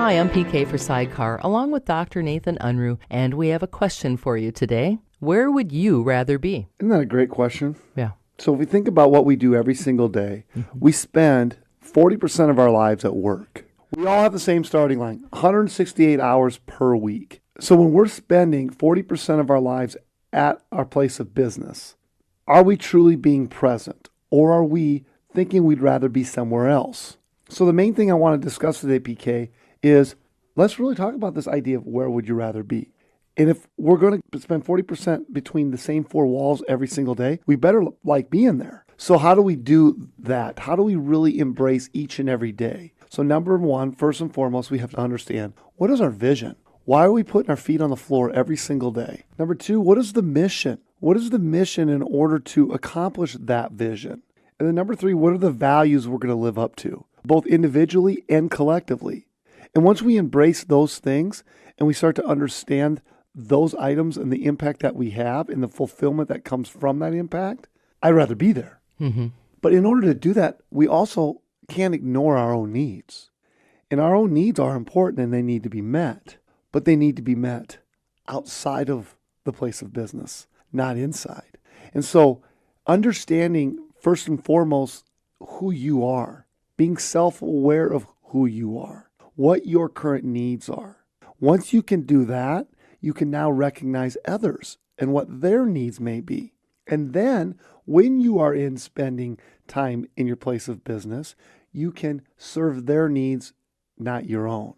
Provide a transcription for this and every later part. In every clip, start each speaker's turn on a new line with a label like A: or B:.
A: Hi, I'm PK for SIDECAR, along with Dr. Nathan Unruh, and we have a question for you today. Where would you rather be?
B: Isn't that a great question?
A: Yeah.
B: So if we think about what we do every single day, we spend 40% of our lives at work. We all have the same starting line, 168 hours per week. So when we're spending 40% of our lives at our place of business, are we truly being present, or are we thinking we'd rather be somewhere else? So the main thing I want to discuss today, PK, is let's really talk about this idea of where would you rather be. And if we're going to spend 40% between the same four walls every single day, we better like being there. So how do we do that? How do we really embrace each and every day? So number one, first and foremost, we have to understand, what is our vision? Why are we putting our feet on the floor every single day? Number two, what is the mission? What is the mission in order to accomplish that vision? And then number three, what are the values we're going to live up to, both individually and collectively? And once we embrace those things and we start to understand those items and the impact that we have and the fulfillment that comes from that impact, I'd rather be there.
A: Mm-hmm.
B: But in order to do that, we also can't ignore our own needs. And our own needs are important and they need to be met, but they need to be met outside of the place of business, not inside. And so understanding first and foremost who you are, being self-aware of who you are, what your current needs are. Once you can do that, you can now recognize others and what their needs may be. And then when you are in spending time in your place of business, you can serve their needs, not your own.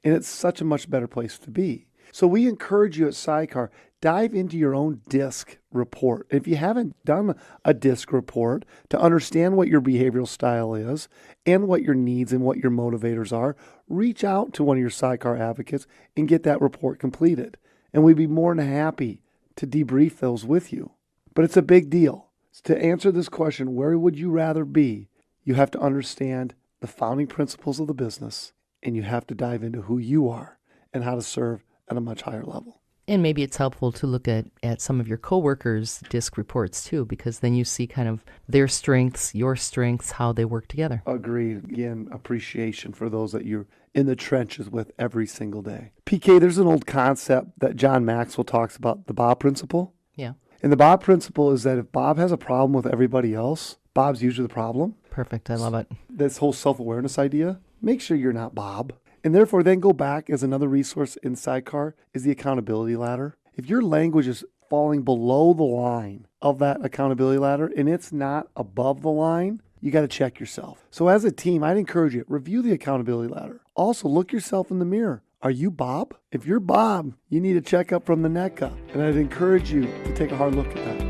B: And it's such a much better place to be. So we encourage you at SIDECAR, dive into your own DISC report. If you haven't done a DISC report to understand what your behavioral style is and what your needs and what your motivators are, reach out to one of your SIDECAR advocates and get that report completed. And we'd be more than happy to debrief those with you. But it's a big deal. To answer this question, where would you rather be? You have to understand the founding principles of the business, and you have to dive into who you are and how to serve at a much higher level.
A: And maybe it's helpful to look at some of your coworkers' DISC reports too, because then you see kind of their strengths, your strengths, how they work together.
B: Agreed. Again, appreciation for those that you're in the trenches with every single day. PK, there's an old concept that John Maxwell talks about, the Bob principle.
A: Yeah.
B: And the Bob principle is that if Bob has a problem with everybody else, Bob's usually the problem.
A: Perfect. I love it.
B: This whole self-awareness idea, make sure you're not Bob. And therefore, then go back as another resource in SIDECAR is the accountability ladder. If your language is falling below the line of that accountability ladder and it's not above the line, you got to check yourself. So as a team, I'd encourage you, review the accountability ladder. Also, look yourself in the mirror. Are you Bob? If you're Bob, you need a checkup from the neck up. And I'd encourage you to take a hard look at that.